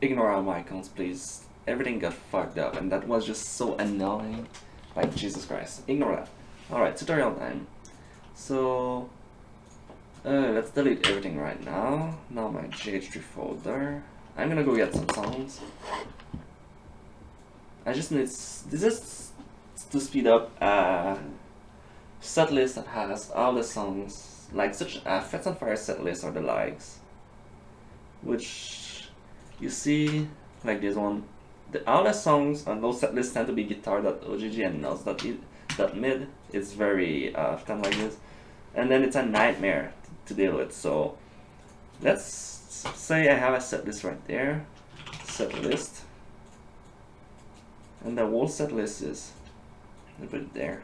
Ignore all my icons, please. Everything got fucked up, and that was just so annoying. Like, Jesus Christ. Ignore that. Alright, tutorial time. So, let's delete everything right now. Now my GH3 folder. I'm gonna go get some songs. I just need, this is to speed up setlist that has all the songs, like such Fats on Fire setlist or the likes, which you see like this one. All the songs on those setlists tend to be guitar.ogg and notes.mid. It's very often like this, and then it's a nightmare to deal with. So let's say I have a setlist right there, setlist, and the whole setlist is, I'll put it there,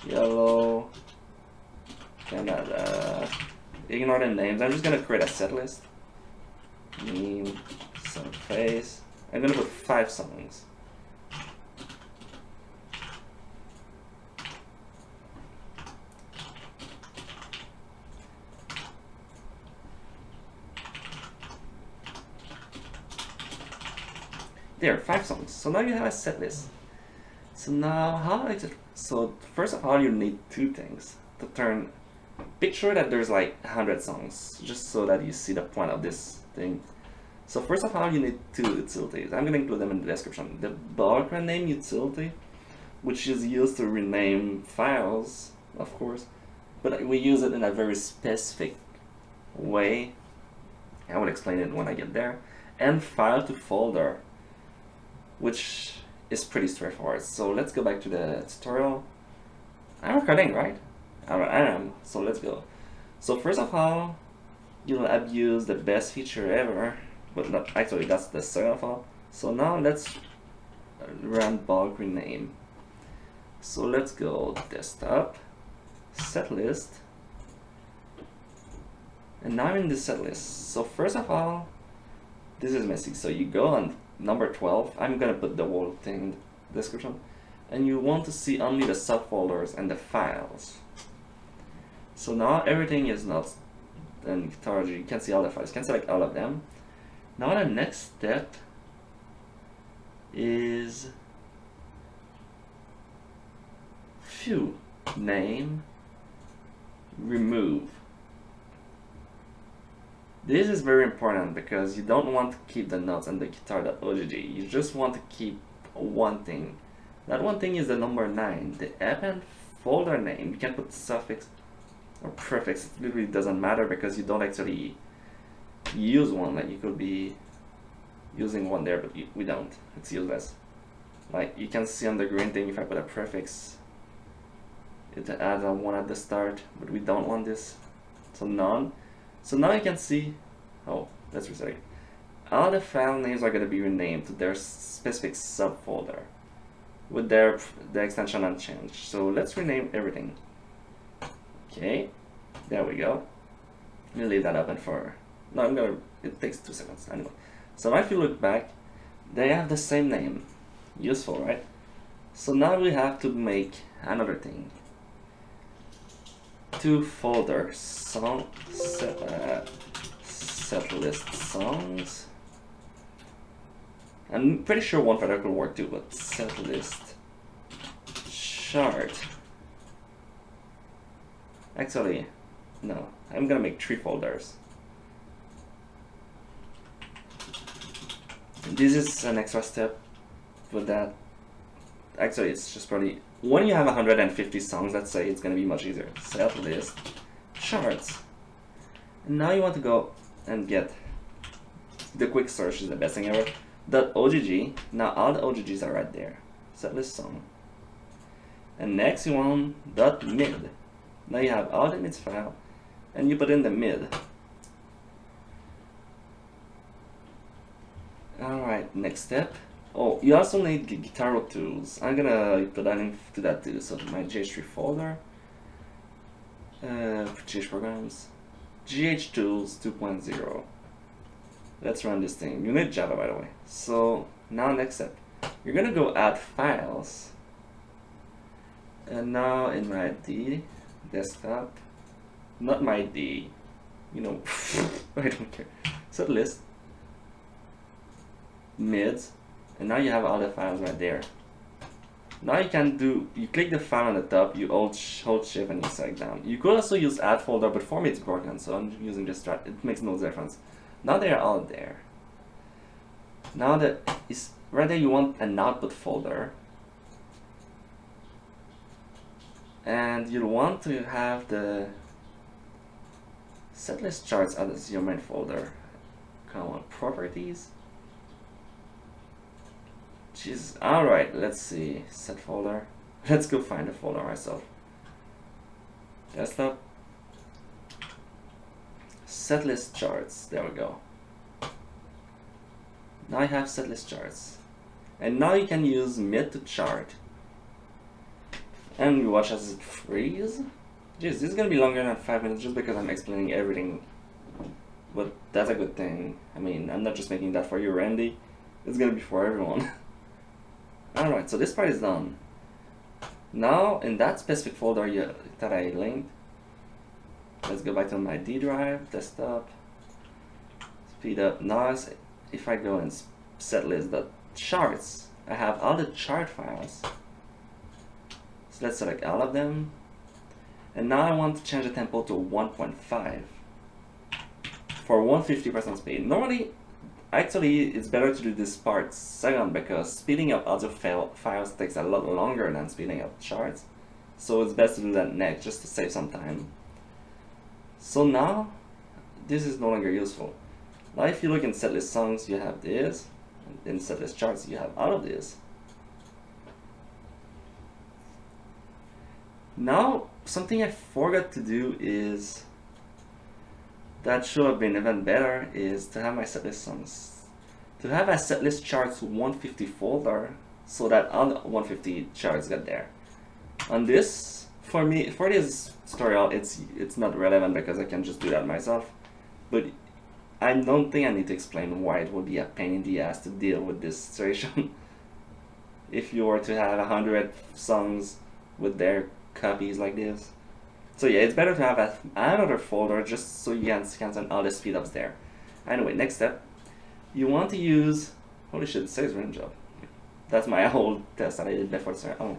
yellow, Canada. Ignore the names. I'm just gonna create a setlist. Name, some face. I'm gonna put 5 songs. There, 5 songs. So now you have a set list. So now, how is it? So first of all, you need 2 things to turn. Picture that there's like 100 songs, just so that you see the point of this thing. So first of all, you need 2 utilities. I'm gonna include them in the description. The bulk rename utility, which is used to rename files, of course, but we use it in a very specific way. I will explain it when I get there. And file to folder, which is pretty straightforward. So let's go back to the tutorial. I'm recording, right? I am, so let's go. So first of all, you'll abuse the best feature ever, but not actually, that's the second of all. So now let's run bulk rename. So let's go desktop, setlist, and now I'm in the setlist. So first of all, this is messy. So you go on number 12. I'm gonna put the whole thing in the description, and you want to see only the subfolders and the files. So now everything is not in guitar. You can see all the files. You can select all of them. Now the next step is name, remove. This is very important because you don't want to keep the notes and the guitar.ogg. You just want to keep one thing. That one thing is the number 9, the append folder name. You can put suffix or prefix. It really doesn't matter because you don't actually use one. Like, you could be using one there, but we don't. It's useless. Like, you can see on the green thing, if I put a prefix, it adds a 1 at the start, but we don't want this. So none. So now you can see, oh, let's reset it. All the file names are going to be renamed to their specific subfolder with the extension unchanged. So let's rename everything. Okay, there we go. Let me leave that open for, no, it takes 2 seconds anyway. So now if you look back, they have the same name. Useful, right? So now we have to make another thing. 2 folders, setlist songs. I'm pretty sure one folder could work too, but setlist chart. Actually, no, I'm gonna make 3 folders. This is an extra step with that. Actually, it's just probably, when you have 150 songs, let's say, it's gonna be much easier. Setlist charts. And now you want to go and get the quick search is the best thing ever. .ogg. Now all the OGGs are right there. Setlist song. And next you want .mid. Now you have all the mids file, and you put in the mid. Alright, next step. Oh, you also need guitar tools. I'm gonna put that into that too. So my GH3 folder, GH programs, GH tools 2.0. Let's run this thing. You need Java, by the way. So now next step, you're gonna go add files, and now in my D desktop, not my D, you know, I don't care. setlist, mids, and now you have all the files right there. Now you can do, you click the file on the top, you hold shift and you select down. You could also use add folder, but for me it's broken, so I'm using just strat. It makes no difference. Now they are all there. Now that is right there, you want an output folder, and you'll want to have the setlist charts as your main folder. Come on, properties. Jeez. All right, let's see. Set folder. Let's go find the folder myself. Desktop. Setlist charts. There we go. Now I have setlist charts, and now you can use mid to chart. And we watch as it freeze. Jeez, this is gonna be longer than 5 minutes just because I'm explaining everything. But that's a good thing. I mean, I'm not just making that for you, Randy. It's gonna be for everyone. Alright, so this part is done. Now, in that specific folder that I linked, let's go back to my D drive, desktop, speed up. Now, if I go in setlist.charts, I have all the chart files. So let's select all of them. And now I want to change the tempo to 1.5 for 150% speed. Normally, actually, it's better to do this part second because speeding up audio files takes a lot longer than speeding up charts. So it's best to do that next just to save some time. So now, this is no longer useful. Now if you look in setlist songs, you have this. In setlist charts, you have all of this. Now, something I forgot to do is, that should have been even better, is to have my setlist songs. To have a setlist charts 150 folder so that all the 150 charts get there. On this, for this tutorial, it's not relevant because I can just do that myself. But I don't think I need to explain why it would be a pain in the ass to deal with this situation. If you were to have 100 songs with their copies like this. So yeah, it's better to have another folder just so you can send all the speedups there. Anyway, next step, you want to use, holy shit, it says range up. That's my old test that I did before. Oh,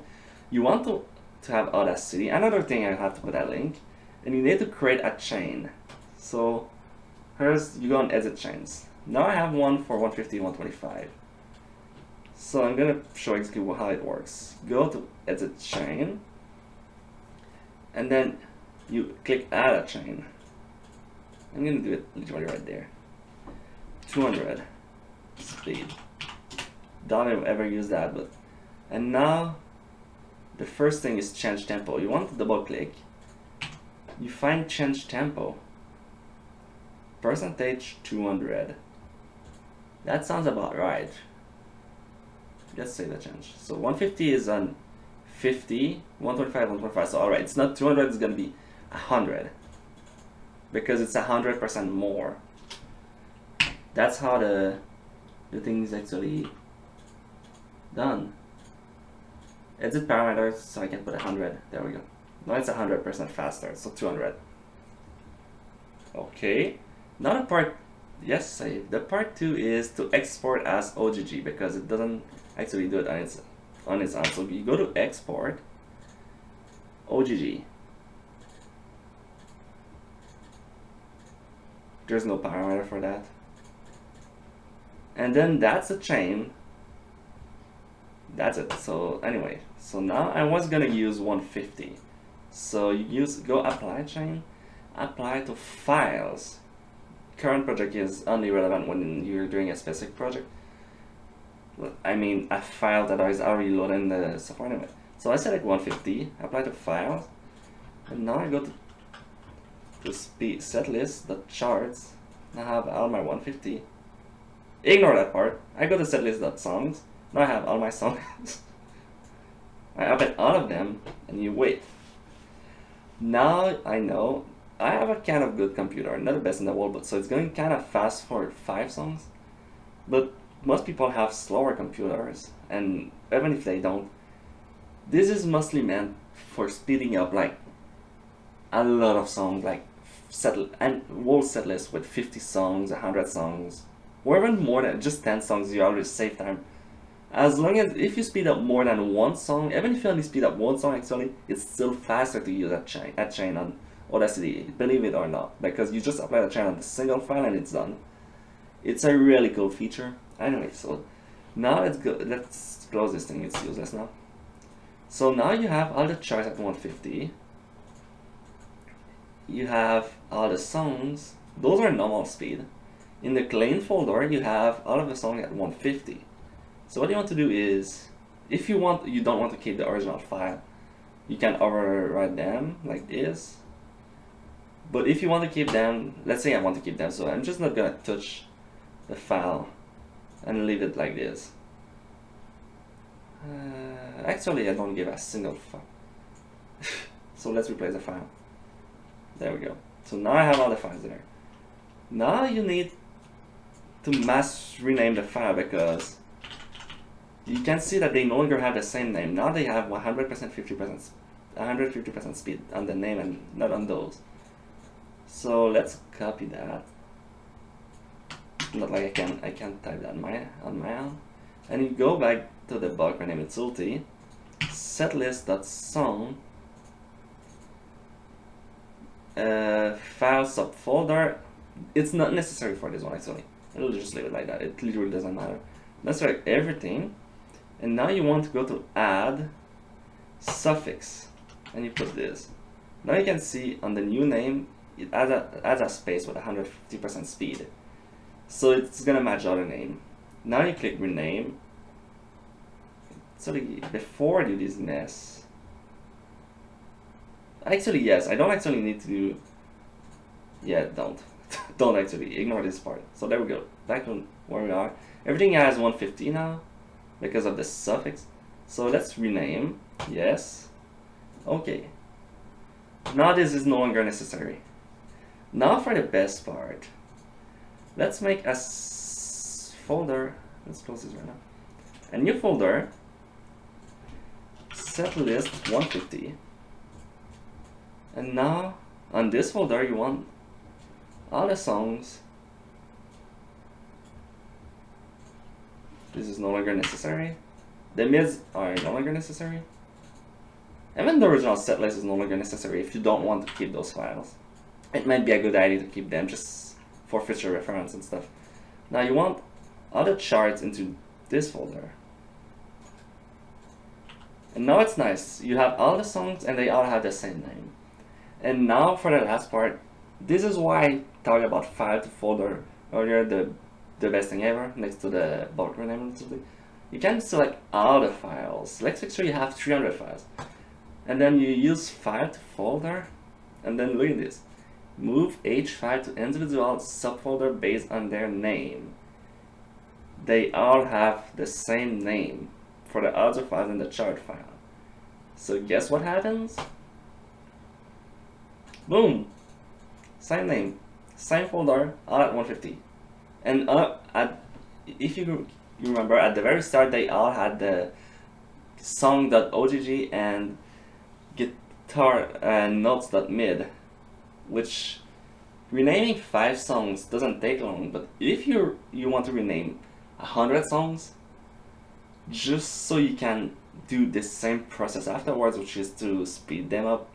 you want to have Audacity. Another thing, I have to put a link, and you need to create a chain. So first you go on edit chains. Now I have one for 150, 125. So I'm gonna show exactly how it works. Go to edit chain, and then you click add a chain. I'm gonna do it literally right there. 200 speed. Don't ever use that, but and now the first thing is change tempo. You want to double click. You find change tempo. Percentage 200. That sounds about right. Let's say the change. So 150 is on 50, 125, 125. So alright, it's not 200, it's gonna be 100 because it's 100% more. That's how the thing is actually done. Edit parameters, so I can put 100. There we go. Now it's 100% faster, so 200. Okay. Now the part, yes, save. The part 2 is to export as OGG because it doesn't actually do it on its own. So you go to export OGG. There's no parameter for that. And then that's a chain. That's it. So anyway, so now I was gonna use 150. So you go apply chain, apply to files. Current project is only relevant when you're doing a specific project. I mean a file that is already loaded in the software anyway. So I select 150, apply to files, and now I go to setlist, the charts. I have all my 150. Ignore that part. I go to setlist.songs. Now I have all my songs. I open all of them, and you wait. Now I know I have a kind of good computer, not the best in the world, but so it's going kind of fast for 5 songs. But most people have slower computers, and even if they don't, this is mostly meant for speeding up like a lot of songs, like whole set list with 50 songs, 100 songs, or even more than just 10 songs, you already save time. As long as if you speed up more than one song, even if you only speed up one song, actually, it's still faster to use that chain on Audacity, believe it or not, because you just apply the chain on the single file and it's done. It's a really cool feature. Anyway, so now let's close this thing, it's useless now. So now you have all the charts at 150. You have all the songs, those are normal speed. In the clean folder, you have all of the songs at 150. So what you want to do is, if you don't want to keep the original file, you can override them like this. But if you want to keep them, let's say I want to keep them, so I'm just not gonna touch the file and leave it like this. Actually, I don't give a single file. So let's replace the file. There we go. So now I have all the files there. Now you need to mass rename the file because you can see that they no longer have the same name. Now they have 150% speed on the name and not on those. So let's copy that. Not like I can type that on my own. And you go back to the bulk rename utility, setlist.song, file subfolder. It's not necessary for this one actually. It'll just leave it like that. It literally doesn't matter. Let's select everything, and now you want to go to add suffix, and you put this. Now you can see on the new name it adds a space with 150% speed, so it's gonna match the other name. Now you click rename. So before I do this mess, actually yes, I don't actually need to do. Yeah, don't actually ignore this part. So there we go. Back to where we are. Everything has 150 now because of the suffix. So let's rename. Yes. Okay. Now this is no longer necessary. Now for the best part. Let's make a folder. Let's close this right now. A new folder. Setlist 150. And now on this folder you want all the songs. This is no longer necessary. The mids are no longer necessary. Even the original setlist is no longer necessary if you don't want to keep those files. It might be a good idea to keep them just for future reference and stuff. Now you want all the charts into this folder. And now it's nice. You have all the songs and they all have the same name. And now for the last part, this is why I talked about file to folder earlier, the best thing ever, next to the bulk rename. You can select all the files. Let's make sure you have 300 files. And then you use file to folder, and then look at this. Move each file to individual subfolder based on their name. They all have the same name for the other files in the chart file. So guess what happens? Boom! Same name, same folder, all at 150. And if you remember, at the very start they all had the song.ogg and guitar notes.mid, which renaming 5 songs doesn't take long. But if you want to rename 100 songs, just so you can do the same process afterwards, which is to speed them up,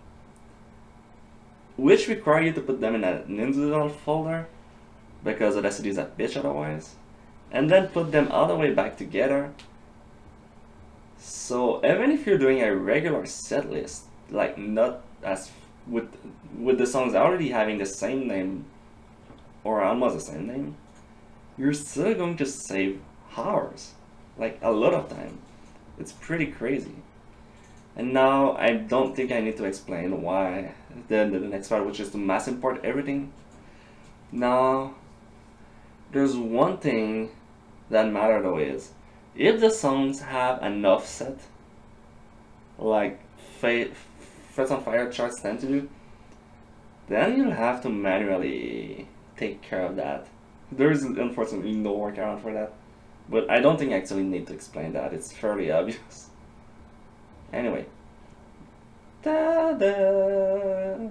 which require you to put them in an individual folder because Audacity is a bitch otherwise, and then put them all the way back together. So even if you're doing a regular set list, like not as with the songs already having the same name or almost the same name, you're still going to save hours, like a lot of time. It's pretty crazy. And now I don't think I need to explain why the next part, which is to mass import everything. Now there's one thing that matters though, is if the songs have an offset like Frets on Fire charts tend to do, then you'll have to manually take care of that. There is unfortunately no workaround for that, but I don't think I actually need to explain that. It's fairly obvious. Anyway, ta-da!